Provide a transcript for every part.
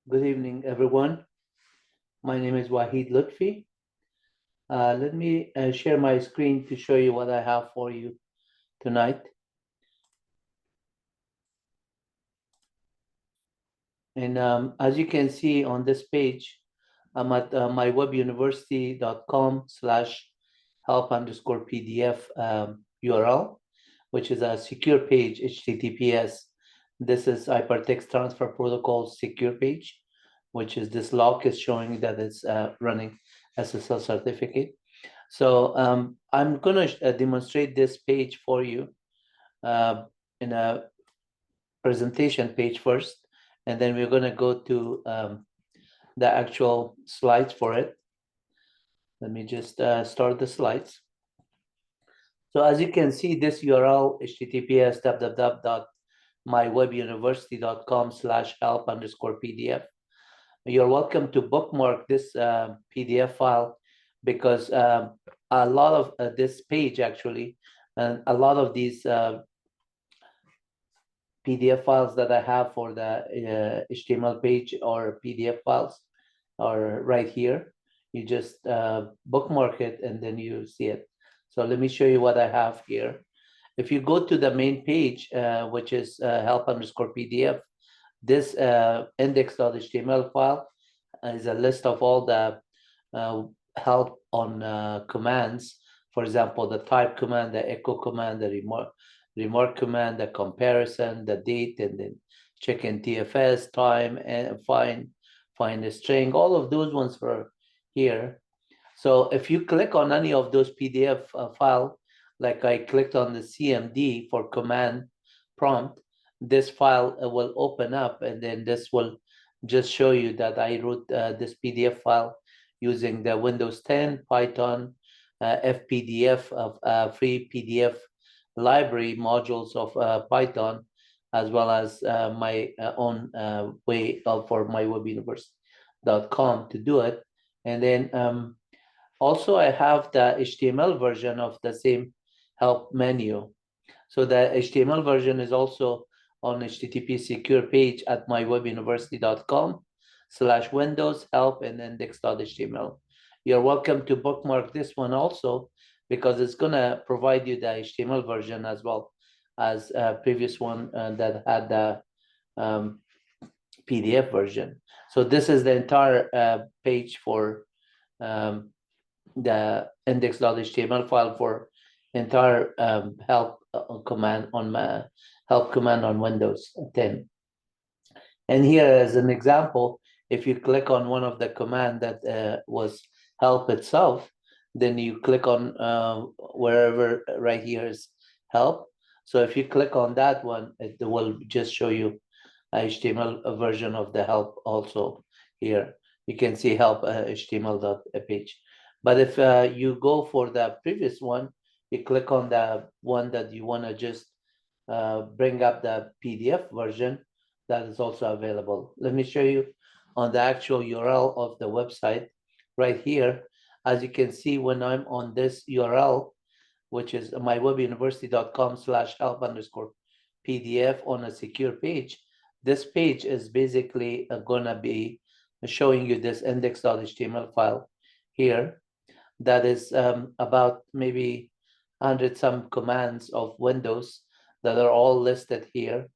Good evening, everyone. My name is Wahid Lutfi. Let me share my screen to show you what I have for you tonight. And as you can see on this page, I'm at mywebuniversity.com/help_PDF URL, which is a secure page, HTTPS. This is Hypertext Transfer Protocol secure page, which is this lock is showing that it's running SSL certificate. So I'm going to demonstrate this page for you in a presentation page first, and then we're going to go to the actual slides for it. Let me just start the slides. So as you can see, this URL, https www.mywebuniversity.com/help_PDF. You're welcome to bookmark this PDF file because a lot of this page actually, and a lot of these PDF files that I have for the HTML page or PDF files are right here. You just bookmark it and then you see it. So let me show you what I have here. If you go to the main page, which is help_PDF, this index.html file is a list of all the help on commands. For example, the type command, the echo command, the remark command, the comparison, the date, and then check in TFS, time, and find a string. All of those ones are here. So if you click on any of those PDF file, like I clicked on the CMD for command prompt, this file will open up, and then this will just show you that I wrote this PDF file using the Windows 10, Python, FPDF of free PDF library modules of Python, as well as my own way for mywebuniversity.com to do it. And then also I have the HTML version of the same help menu. So the HTML version is also on HTTP secure page at mywebuniversity.com/Windows help and index.html. You're welcome to bookmark this one also because it's going to provide you the HTML version as well as a previous one that had the PDF version. So this is the entire page for the index.html file for entire help command on help command on Windows 10. And here as an example, if you click on one of the command that was help itself, then you click on wherever right here is help. So if you click on that one, it will just show you HTML version of the help also here. You can see help HTML.page. But if you go for the previous one, you click on the one that you want to just bring up the PDF version, that is also available. Let me show you on the actual URL of the website right here. As you can see, when I'm on this URL, which is mywebuniversity.com/help_PDF on a secure page, this page is basically going to be showing you this index.html file here that is about maybe 100 some commands of Windows that are all listed here.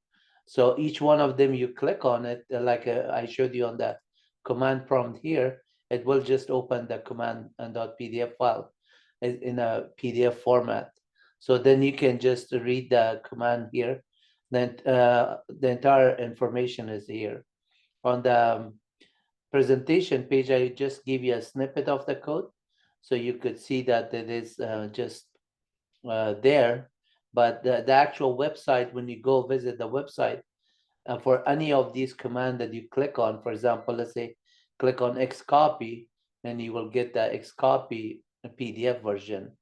So each one of them, you click on it, like I showed you on the command prompt here, it will just open the command and .pdf file in a PDF format. So then you can just read the command here. Then the entire information is here. On the presentation page, I just give you a snippet of the code. So you could see that it is just there. But the actual website, when you go visit the website, for any of these commands that you click on, for example, let's say click on Xcopy, and you will get the Xcopy PDF version.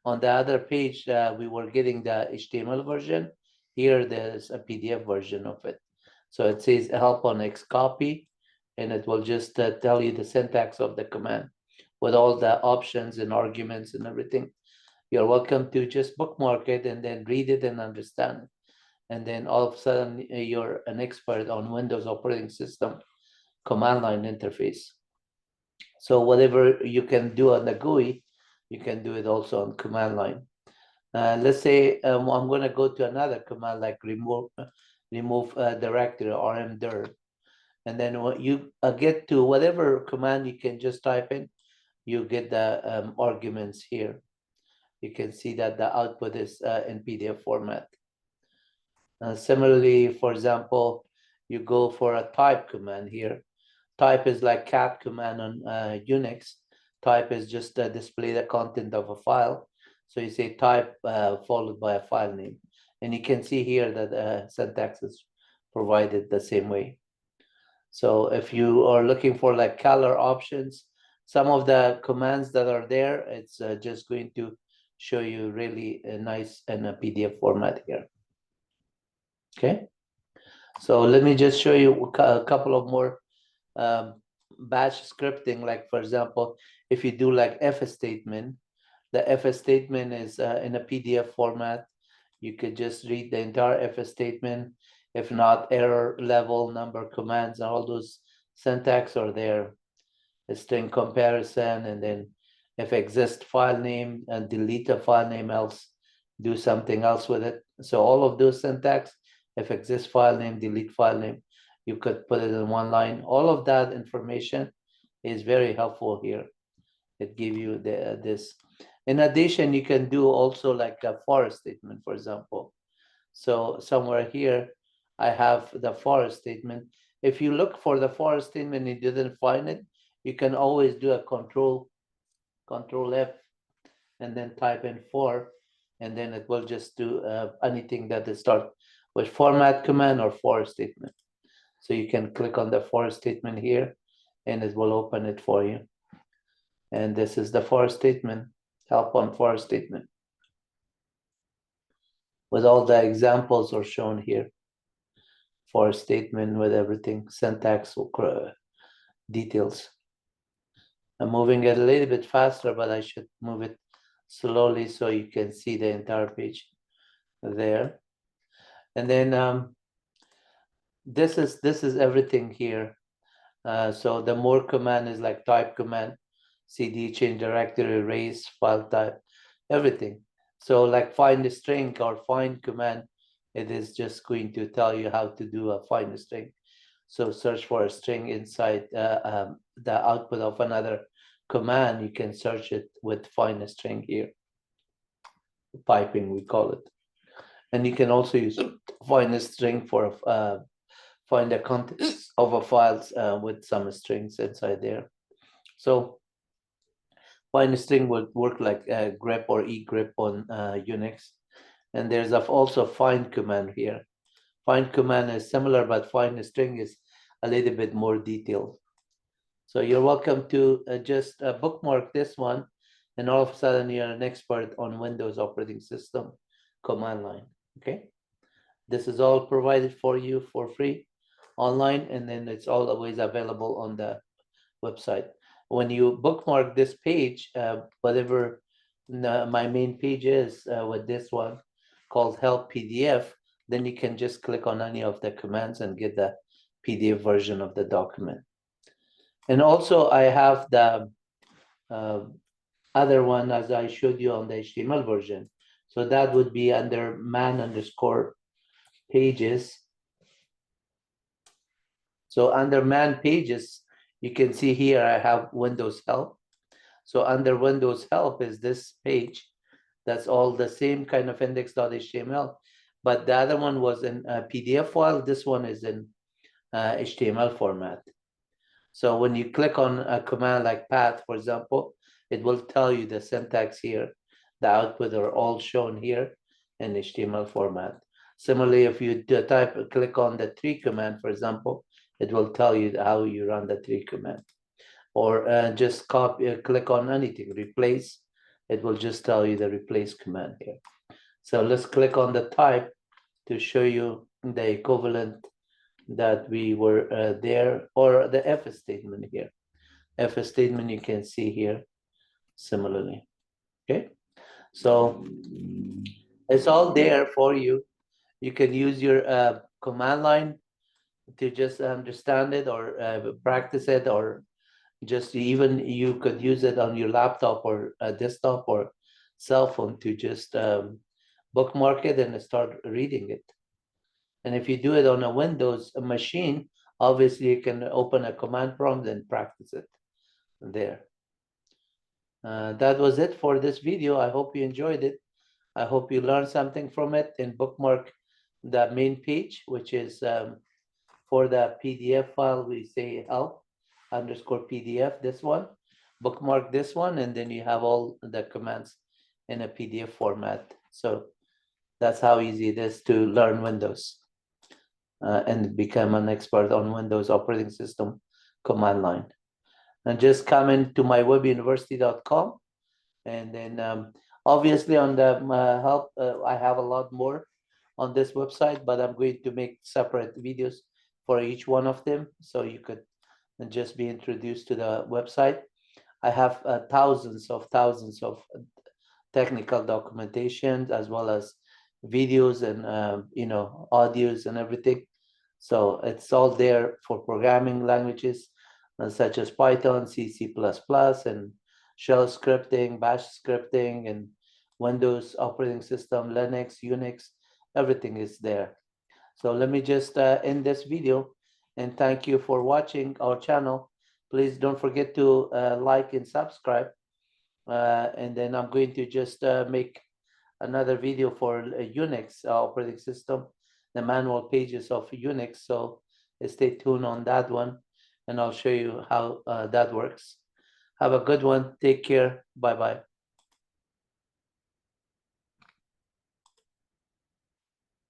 On the other page, we were getting the HTML version. Here, there's a PDF version of it. So it says help on Xcopy, and it will just tell you the syntax of the command with all the options and arguments and everything. You're welcome to just bookmark it and then read it and understand it. And then all of a sudden, you're an expert on Windows operating system command line interface. So whatever you can do on the GUI, you can do it also on command line. Let's say I'm going to go to another command like remove directory, rmdir. And then when you get to whatever command, you can just type in, you get the arguments here. You can see that the output is in PDF format. Similarly, for example, you go for a type command here. Type is like cat command on Unix. Type is just display the content of a file. So you say type followed by a file name. And you can see here that syntax is provided the same way. So if you are looking for like color options, some of the commands that are there, it's just going to show you really nice in a PDF format here. Okay, so let me just show you a couple of more batch scripting. Like for example, if you do like if statement, the if statement is in a PDF format. You could just read the entire if statement. If not, error level, number commands, and all those syntax are there. A string comparison, and then if exist file name and delete a file name, else do something else with it. So all of those syntax, if exist file name, delete file name, you could put it in one line. All of that information is very helpful here. It gives you this. In addition, you can do also like a for statement, for example. So somewhere here, I have the for statement. If you look for the for statement and you didn't find it, you can always do a control F and then type in for, and then it will just do anything that is start with format command or for statement. So you can click on the for statement here and it will open it for you. And this is the for statement, help on for statement. With all the examples are shown here. For statement with everything, syntax, details. I'm moving it a little bit faster, but I should move it slowly so you can see the entire page there. And then this is everything here. So the more command is like type command, cd, change directory, erase, file type, everything. So like find a string or find command, it is just going to tell you how to do a find a string. So search for a string inside the output of another command. You can search it with find a string here. Piping, we call it. And you can also use find a string for find the contents of a files with some strings inside there. So find a string would work like grep or egrep on Unix. And there's also find command here. Find command is similar, but find a string is a little bit more detailed. So you're welcome to just bookmark this one, and all of a sudden you're an expert on Windows operating system command line. Okay, this is all provided for you for free online, and then it's all always available on the website. When you bookmark this page, whatever my main page is with this one called help PDF, then you can just click on any of the commands and get the PDF version of the document. And also I have the other one as I showed you on the HTML version. So that would be under man_pages. So under man pages, you can see here I have Windows help. So under Windows help is this page. That's all the same kind of index.html, but the other one was in a PDF file. This one is in HTML format. So when you click on a command like path, for example, it will tell you the syntax here. The output are all shown here in HTML format. Similarly, if you click on the tree command, for example, it will tell you how you run the tree command. Or just click on anything, replace, it will just tell you the replace command here. So let's click on the type to show you the equivalent that we were there, or the if statement here. If statement you can see here similarly. Okay, so it's all there for you. You can use your command line to just understand it or practice it, or just even you could use it on your laptop or a desktop or cell phone to just bookmark it and start reading it. And if you do it on a Windows machine, obviously you can open a command prompt and practice it there. That was it for this video. I hope you enjoyed it. I hope you learned something from it, and bookmark the main page, which is for the PDF file, we say help underscore PDF, this one. Bookmark this one, and then you have all the commands in a PDF format. So that's how easy it is to learn Windows and become an expert on Windows operating system command line. And just come into MyWebUniversity.com, and then obviously on the help, I have a lot more on this website, but I'm going to make separate videos for each one of them, so you could just be introduced to the website. I have thousands of technical documentation, as well as videos and audios and everything. So it's all there for programming languages such as Python, C, C++, and shell scripting, bash scripting, and Windows operating system, Linux, Unix, everything is there. So let me just end this video, and thank you for watching our channel. Please don't forget to like and subscribe. And then I'm going to just make another video for Unix operating system, the manual pages of Unix. So stay tuned on that one, and I'll show you how that works. Have a good one. Take care. Bye-bye.